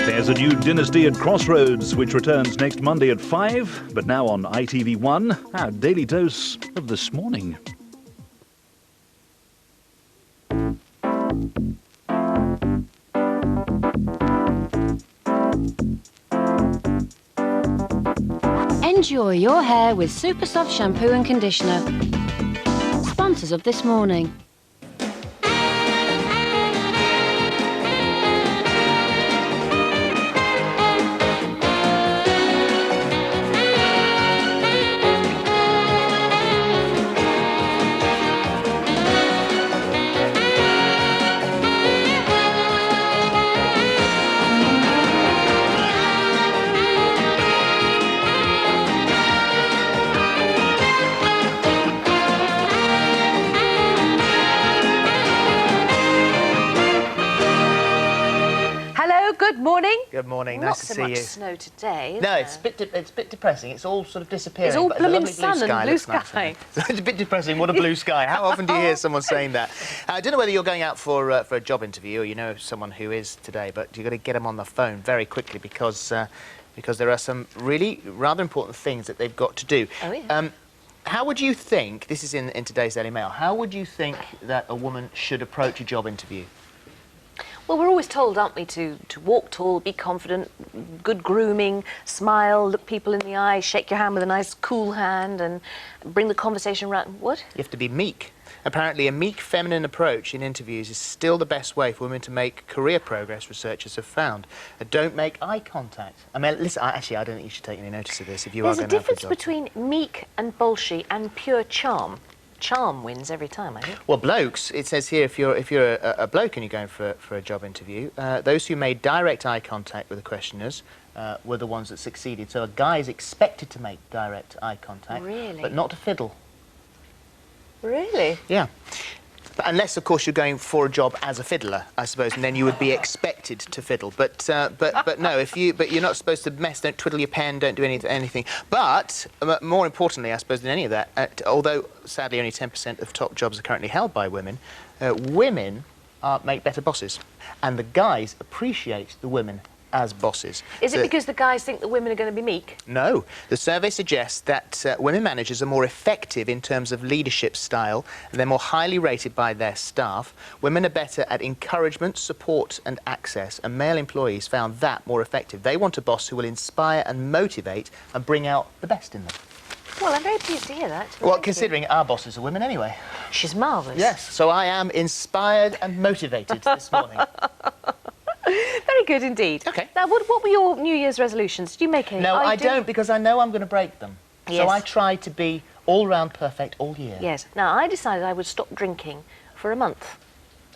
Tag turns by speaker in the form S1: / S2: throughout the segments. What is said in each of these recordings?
S1: There's a new Dynasty at Crossroads, which returns next Monday at 5, but now on ITV1, our daily dose of this morning.
S2: Enjoy your hair with Super Soft Shampoo and Conditioner. Sponsors of This Morning.
S3: Good morning.
S4: Good morning. Nice to see you.
S3: Not so much snow today.
S4: No, it's a bit depressing. It's all sort of disappearing.
S3: It's all
S4: but
S3: blooming
S4: lovely
S3: sun and blue sky.
S4: It's a bit depressing. What a blue sky. How often do you hear someone saying that? I don't know whether you're going out for a job interview or you know someone who is today, but you've got to get them on the phone very quickly because there are some really rather important things that they've got to do.
S3: Oh, yeah.
S4: How would you think, this is in today's Daily Mail, how would you think that a woman should approach a job interview?
S3: Well, we're always told, aren't we, to walk tall, be confident, good grooming, smile, look people in the eye, shake your hand with a nice, cool hand, and bring the conversation around. What?
S4: You have to be meek. Apparently, a meek, feminine approach in interviews is still the best way for women to make career progress, researchers have found. Don't make eye contact. I mean, listen, actually, I don't think you should take any notice of this if you are going to have a job.
S3: There's a difference between meek and bolshy and pure charm. Charm wins every time, I think.
S4: Well, blokes, it says here, if you're a bloke and you're going for a job interview, those who made direct eye contact with the questioners were the ones that succeeded. So a guy is expected to make direct eye contact,
S3: really?
S4: But not to fiddle.
S3: Really?
S4: Yeah. But unless, of course, you're going for a job as a fiddler, I suppose, and then you would be expected to fiddle. But no, but you're not supposed to mess. Don't twiddle your pen. Don't do anything. But more importantly, I suppose, than any of that, although sadly only 10% of top jobs are currently held by women, women make better bosses, and the guys appreciate the women as bosses.
S3: Is it because the guys think the women are going to be meek?
S4: No. The survey suggests that women managers are more effective in terms of leadership style, and they're more highly rated by their staff. Women are better at encouragement, support and access, and male employees found that more effective. They want a boss who will inspire and motivate and bring out the best in them.
S3: Well, I'm very pleased to hear that.
S4: Well, considering our bosses are women anyway.
S3: She's marvellous.
S4: Yes, so I am inspired and motivated this morning.
S3: Very good indeed.
S4: OK.
S3: Now, what were your New Year's resolutions? Did you make any?
S4: No, I don't, because I know I'm going to break them.
S3: Yes.
S4: So I try to be all-round perfect all year.
S3: Yes. Now, I decided I would stop drinking for a month.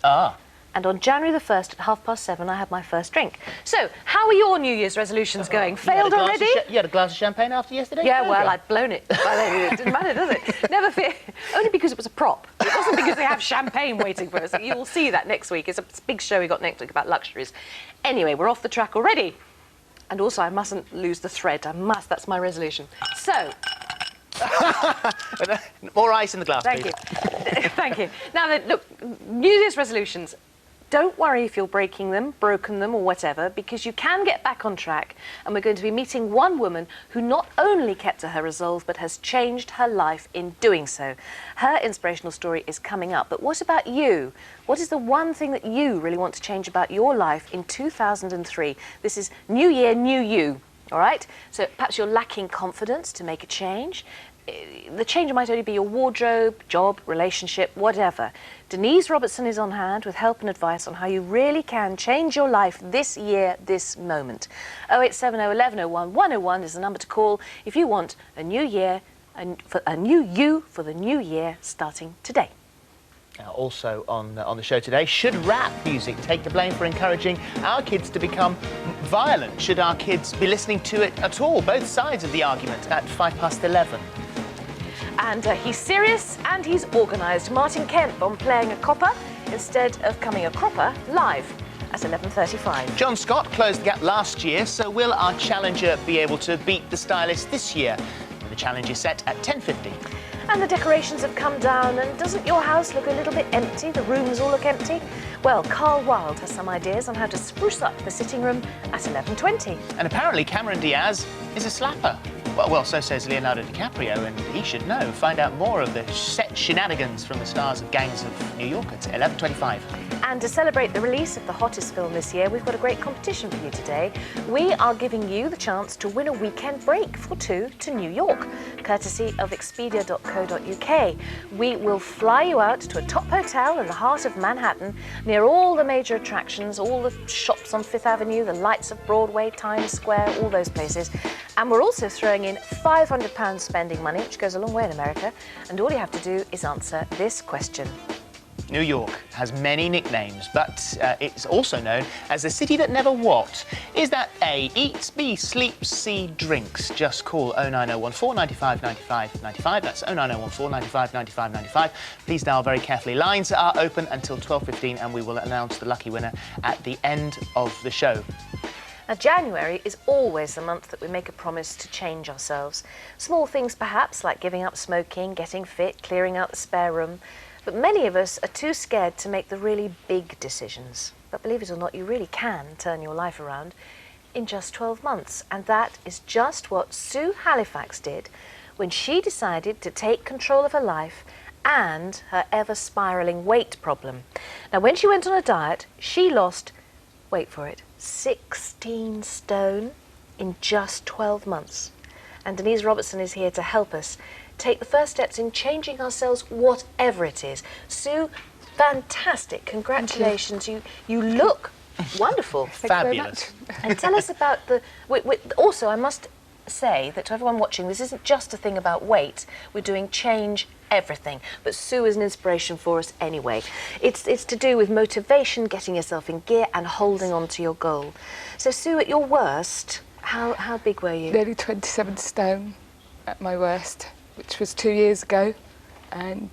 S4: Ah.
S3: And on January the 1st at 7:30, I had my first drink. So, how are your New Year's resolutions going? Failed already?
S4: You had a glass of champagne after yesterday?
S3: Yeah, well, I'd blown it. It didn't matter, does it? Never fear. Only because it was a prop. It wasn't because they have champagne waiting for us. You will see that next week. It's a big show we got next week about luxuries. Anyway, we're off the track already. And also, I mustn't lose the thread. That's my resolution. So...
S4: More ice in the glass,
S3: Thank
S4: please.
S3: you. Thank you. Now, then, look, New Year's resolutions. Don't worry if you're breaking them, broken them, or whatever, because you can get back on track. And we're going to be meeting one woman who not only kept to her resolve, but has changed her life in doing so. Her inspirational story is coming up. But what about you? What is the one thing that you really want to change about your life in 2003? This is New Year, New You. All right? So perhaps you're lacking confidence to make a change. The change might only be your wardrobe, job, relationship, whatever. Denise Robertson is on hand with help and advice on how you really can change your life this year, this moment. 0870 1101 101 is the number to call if you want a new year, a new you for the new year starting today.
S4: Also on the show today, should rap music take the blame for encouraging our kids to become violent? Should our kids be listening to it at all? Both sides of the argument at 11:05.
S3: And he's serious and he's organised. Martin Kemp on playing a copper instead of coming a cropper live at 11:35.
S4: John Scott closed the gap last year, so will our challenger be able to beat the Stylist this year? The challenge is set at 10:50.
S3: And the decorations have come down, and doesn't your house look a little bit empty? The rooms all look empty? Well, Carl Wilde has some ideas on how to spruce up the sitting room at 11:20.
S4: And apparently Cameron Diaz is a slapper. Well, so says Leonardo DiCaprio, and he should know. Find out more of the set shenanigans from the stars of Gangs of New York at 11:25.
S3: And to celebrate the release of the hottest film this year, we've got a great competition for you today. We are giving you the chance to win a weekend break for two to New York, courtesy of Expedia.co.uk. We will fly you out to a top hotel in the heart of Manhattan, near all the major attractions, all the shops on Fifth Avenue, the lights of Broadway, Times Square, all those places. And we're also throwing in £500 spending money, which goes a long way in America. And all you have to do is answer this question.
S4: New York has many nicknames, but it's also known as the city that never what? Is that A, eats, B, sleeps, C, drinks? Just call 09014 95 95 95. That's 09014 95 95 95. Please dial very carefully. Lines are open until 12:15, and we will announce the lucky winner at the end of the show.
S3: Now, January is always the month that we make a promise to change ourselves. Small things perhaps, like giving up smoking, getting fit, clearing out the spare room. But many of us are too scared to make the really big decisions. But believe it or not, you really can turn your life around in just 12 months. And that is just what Sue Halifax did when she decided to take control of her life and her ever-spiralling weight problem. Now, when she went on a diet, she lost, wait for it, 16 stone in just 12 months. And Denise Robertson is here to help us take the first steps in changing ourselves, whatever it is. Sue, fantastic. Congratulations. You look wonderful.
S4: Fabulous.
S3: And tell us about the... Also, I must say that to everyone watching, this isn't just a thing about weight. We're doing change everything. But Sue is an inspiration for us anyway. It's to do with motivation, getting yourself in gear and holding on to your goal. So, Sue, at your worst, how big were you?
S5: Nearly 27 stone at my worst, which was 2 years ago. And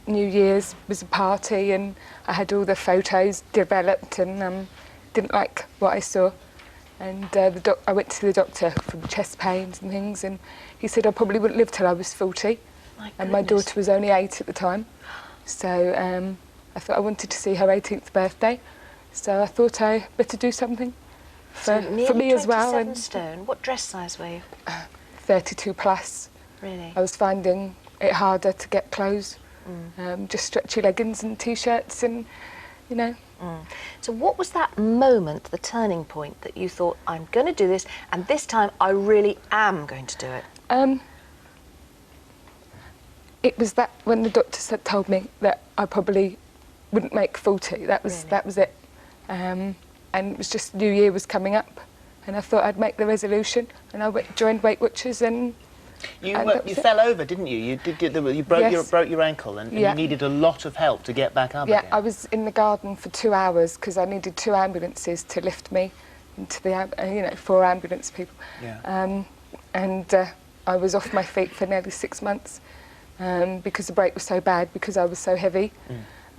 S5: New Year's was a party, and I had all the photos developed, and didn't like what I saw. And I went to the doctor for chest pains and things, and he said I probably wouldn't live till I was 40. And my daughter was only 8 at the time. So I thought I wanted to see her 18th birthday. So I thought I better do something for me as well.
S3: 27 stone. What dress size were you?
S5: 32 plus.
S3: Really?
S5: I was finding it harder to get clothes. Just stretchy leggings and T-shirts, and, you know.
S3: So what was that moment, the turning point, that you thought, I'm going to do this, and this time I really am going to do it?
S5: It was that when the doctor told me that I probably wouldn't make 40. That was it. And it was just New Year was coming up, and I thought I'd make the resolution, and I joined Weight Watchers, and
S4: you fell over, didn't you? You broke your ankle, and you needed a lot of help to get back up again.
S5: Yeah, I was in the garden for 2 hours because I needed 2 ambulances to lift me into the 4 ambulance people.
S4: Yeah.
S5: And I was off my feet for nearly 6 months because the break was so bad, because I was so heavy,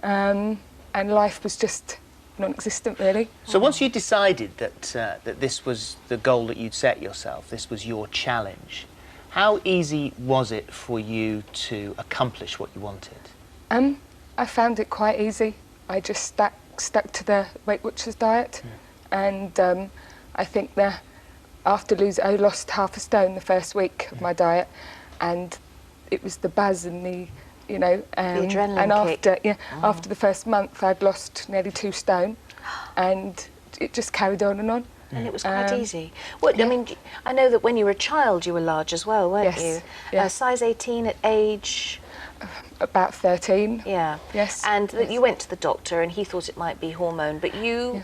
S5: and life was just non-existent, really.
S4: So once you decided that that this was the goal that you'd set yourself, this was your challenge, how easy was it for you to accomplish what you wanted?
S5: I found it quite easy. I just stuck to the Weight Watchers diet, and I think that after I lost half a stone the first week of my diet, and it was the buzz and the
S3: the adrenaline
S5: and
S3: kick.
S5: After the first month I'd lost nearly 2 stone, and it just carried on and on.
S3: And it was quite easy. I mean, I know that when you were a child you were large as well, weren't you?
S5: Yes.
S3: Size 18 at age...
S5: About 13.
S3: Yeah.
S5: Yes.
S3: And you went to the doctor and he thought it might be hormone, but you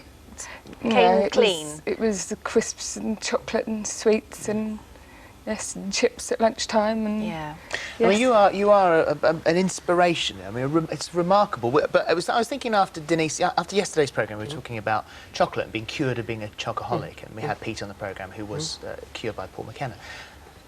S3: came clean.
S5: It was the crisps and chocolate and sweets and and chips at lunchtime, and
S3: yes.
S4: I mean, you are an inspiration. I mean, it's remarkable. But I was thinking after yesterday's programme, we were talking about chocolate and being cured of being a chocoholic, and we had Pete on the programme who was cured by Paul McKenna.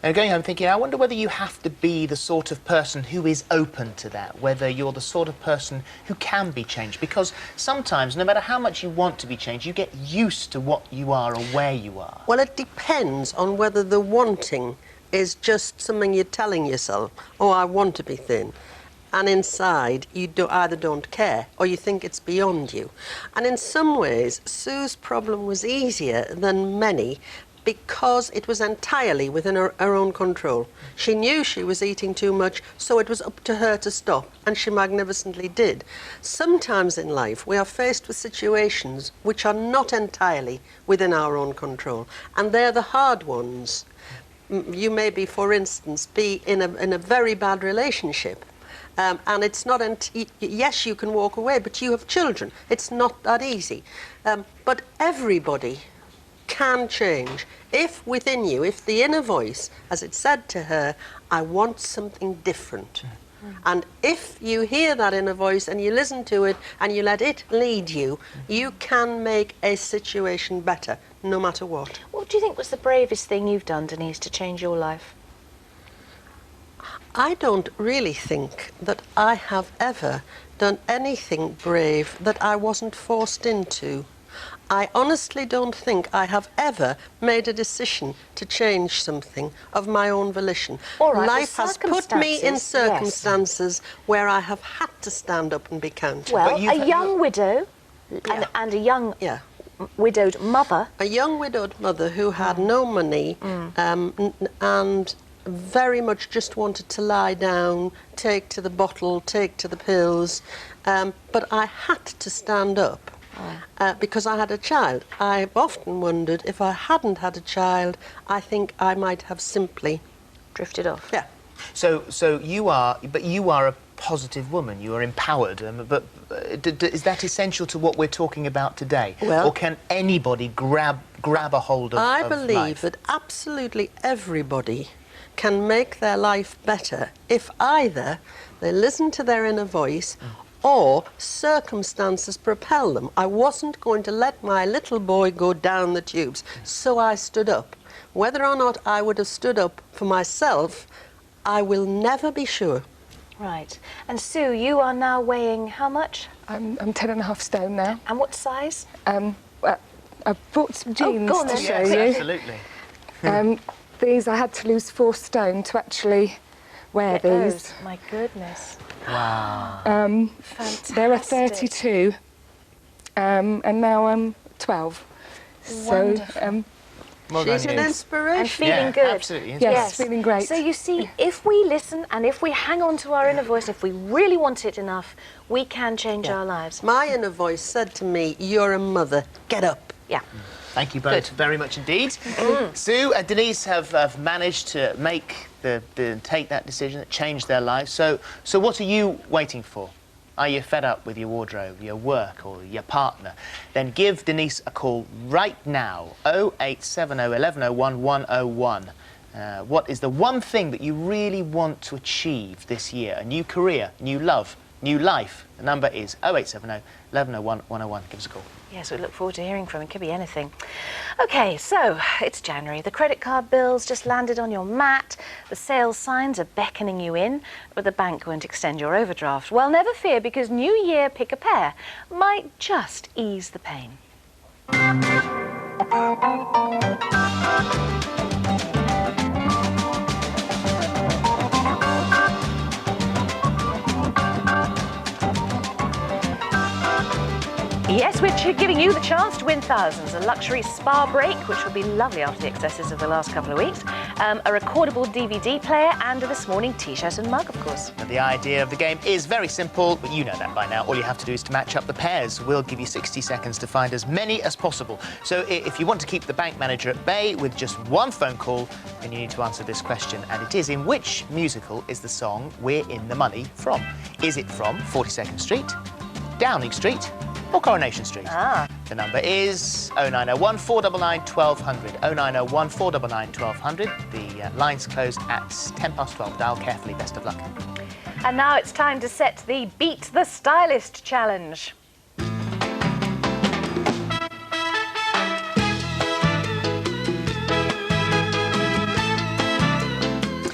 S4: And going home thinking, I wonder whether you have to be the sort of person who is open to that, whether you're the sort of person who can be changed. Because sometimes, no matter how much you want to be changed, you get used to what you are or where you are.
S6: Well, it depends on whether the wanting is just something you're telling yourself, oh, I want to be thin. And inside, you either don't care or you think it's beyond you. And in some ways, Sue's problem was easier than many because it was entirely within her own control. She knew she was eating too much, so it was up to her to stop, and she magnificently did. Sometimes in life, we are faced with situations which are not entirely within our own control, and they're the hard ones. You may be, for instance, be in a very bad relationship. And it's not, yes, you can walk away, but you have children. It's not that easy. But everybody can change. If within you, if the inner voice, as it said to her, I want something different. And if you hear that inner voice and you listen to it and you let it lead you, you can make a situation better, no matter what.
S3: What do you think was the bravest thing you've done, Denise, to change your life?
S6: I don't really think that I have ever done anything brave that I wasn't forced into. I honestly don't think I have ever made a decision to change something of my own volition.
S3: All right,
S6: Life has put me in
S3: yes.
S6: circumstances where I have had to stand up and be counted.
S3: Well, a young widow and a young widowed mother.
S6: A young widowed mother who had no money and very much just wanted to lie down, take to the bottle, take to the pills, but I had to stand up. Because I had a child. I've often wondered if I hadn't had a child, I think I might have simply
S3: drifted off.
S6: Yeah.
S4: So you are a positive woman. You are empowered. But is that essential to what we're talking about today?
S6: Well,
S4: or can anybody grab a hold of
S6: I
S4: of
S6: believe
S4: life?
S6: that absolutely everybody can make their life better if either they listen to their inner voice or circumstances propel them. I wasn't going to let my little boy go down the tubes, so I stood up. Whether or not I would have stood up for myself, I will never be sure.
S3: Right. And Sue, you are now weighing how much?
S5: I'm 10.5 stone now.
S3: And what size?
S5: Well, I brought some jeans
S3: go on
S5: to
S3: then.
S5: show
S4: Yes,
S5: you.
S4: absolutely.
S5: These, I had to lose 4 stone to actually wear
S3: Get
S5: these.
S3: those. My goodness.
S4: Wow.
S3: Fantastic.
S5: They were 32, and now I'm 12.
S3: Wonderful.
S4: Well
S6: She's
S4: done,
S6: an
S4: you.
S6: inspiration.
S3: And feeling
S4: Yeah,
S3: good.
S4: absolutely.
S5: Yes, feeling great.
S3: So you see, if we listen and if we hang on to our inner voice, if we really want it enough, we can change our lives.
S6: My inner voice said to me, you're a mother, get up.
S3: Yeah.
S4: Thank you both very much indeed. Sue and Denise have managed to take that decision, change their lives. So what are you waiting for? Are you fed up with your wardrobe, your work or your partner? Then give Denise a call right now, 0870 1101 101. What is the one thing that you really want to achieve this year? A new career, new love, new life? The number is 0870 1101 101. Give us a call.
S3: Yes, we look forward to hearing from you. It could be anything. OK, so it's January. The credit card bills just landed on your mat. The sales signs are beckoning you in, but the bank won't extend your overdraft. Well, never fear, because New Year Pick a Pair might just ease the pain. Yes, we're giving you the chance to win thousands. A luxury spa break, which will be lovely after the excesses of the last couple of weeks. A recordable DVD player and a This Morning T-shirt and mug, of course.
S4: Now, the idea of the game is very simple, but you know that by now. All you have to do is to match up the pairs. We'll give you 60 seconds to find as many as possible. So if you want to keep the bank manager at bay with just one phone call, then you need to answer this question. And it is, in which musical is the song We're in the Money from? Is it from 42nd Street, Downing Street, or Coronation Street? The number is 0901 499 1200. 0901 499 1200. The lines close at 12:10. Dial carefully. Best of luck.
S3: And now it's time to set the Beat the Stylist challenge.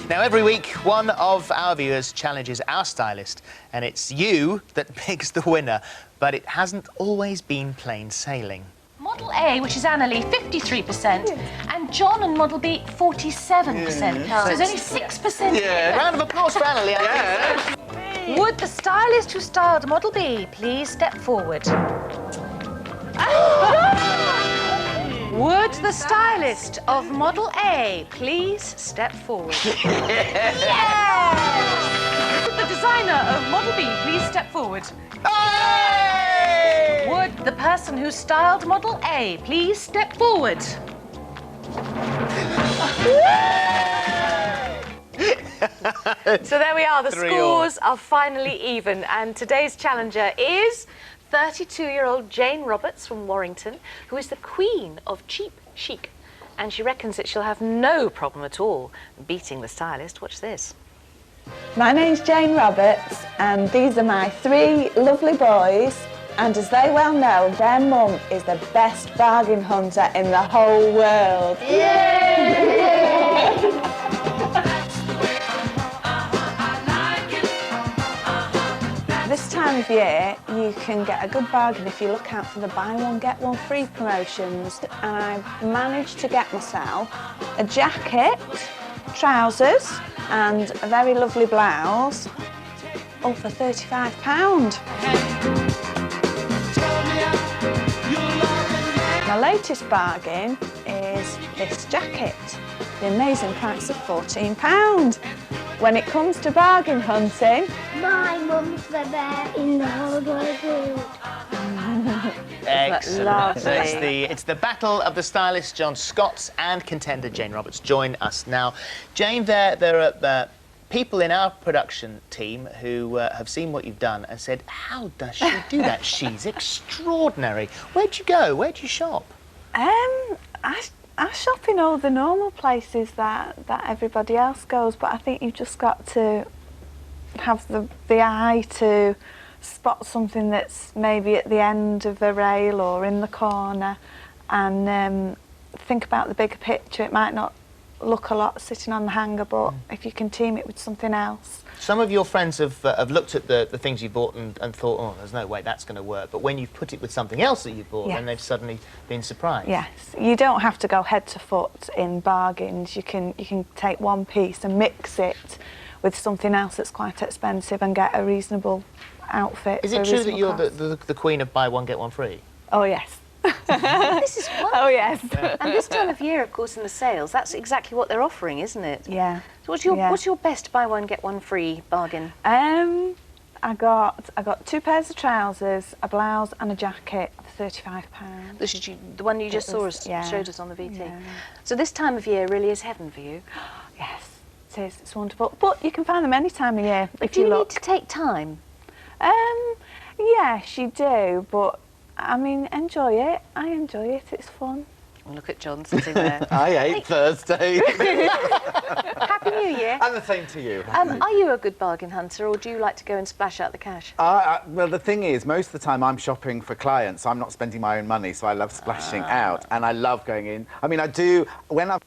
S4: Now, every week, one of our viewers challenges our stylist, and it's you that picks the winner. But it hasn't always been plain sailing.
S3: Model A, which is Annalie, 53%, and John and Model B, 47%. So there's only 6%.
S4: Yeah. Round of applause for Annalie. Yeah.
S3: Would the stylist who styled Model B please step forward? Would the stylist of Model A please step forward? Yes! Would the designer of Model B please step forward?
S4: Hey!
S3: Would the person who styled Model A please step forward? So there we are, the
S4: 3-3.
S3: scores are finally even, and today's challenger is 32-year-old Jane Roberts from Warrington, who is the queen of cheap chic, and she reckons that she'll have no problem at all beating the stylist. Watch this.
S7: My name's Jane Roberts, and these are my 3 lovely boys, and as they well know, their mum is the best bargain hunter in the whole world. This time of year, you can get a good bargain if you look out for the buy one, get one free promotions. And I've managed to get myself a jacket, trousers, and a very lovely blouse, all for £35. My latest bargain is this jacket, the amazing price of £14. When it comes to bargain hunting,
S8: My mum's the best in the whole wide world.
S4: Excellent.
S3: Lovely.
S4: It's the battle of the stylist John Scott and contender Jane Roberts. Join us now. Jane, there are people in our production team who have seen what you've done and said, how does she do that? She's extraordinary. Where'd you go? Where'd you shop?
S7: I shop in all the normal places that everybody else goes, but I think you've just got to have the eye to spot something that's maybe at the end of the rail or in the corner, and think about the bigger picture. It might not look a lot sitting on the hanger, but if you can team it with something else.
S4: Some of your friends have looked at the things you bought and thought, oh, there's no way that's going to work. But when you've put it with something else that you bought,
S7: Yes.
S4: then they've suddenly been surprised.
S7: Yes, you don't have to go head to foot in bargains. You can take one piece and mix it with something else that's quite expensive and get a reasonable outfit.
S4: Is
S7: for
S4: it
S7: a
S4: true that
S7: reasonable
S4: you're
S7: cost.
S4: the queen of buy one, get one free?
S7: Oh yes.
S3: This is wonderful.
S7: Oh yes.
S3: And this time of year, of course, in the sales, that's exactly what they're offering, isn't it?
S7: Yeah.
S3: So
S7: Yeah.
S3: what's your best buy one, get one free bargain?
S7: I got 2 pairs of trousers, a blouse and a jacket for £35.
S3: This is the one you just
S7: It was-
S3: showed us on the VT.
S7: yeah.
S3: So this time of year really is heaven for you.
S7: Yes, it is. It's wonderful. But you can find them any time of year if
S3: Do
S7: you
S3: you need
S7: look.
S3: to take time?
S7: Yes, you do. But I mean, enjoy it. I enjoy it. It's fun.
S3: Well, look at John sitting there.
S9: I ate Thursday.
S3: Happy New Year.
S9: And the same to you.
S3: Are you a good bargain hunter, or do you like to go and splash out the cash?
S9: Well, the thing is, most of the time I'm shopping for clients. I'm not spending my own money, so I love splashing out, and I love going in. I mean, I do when I've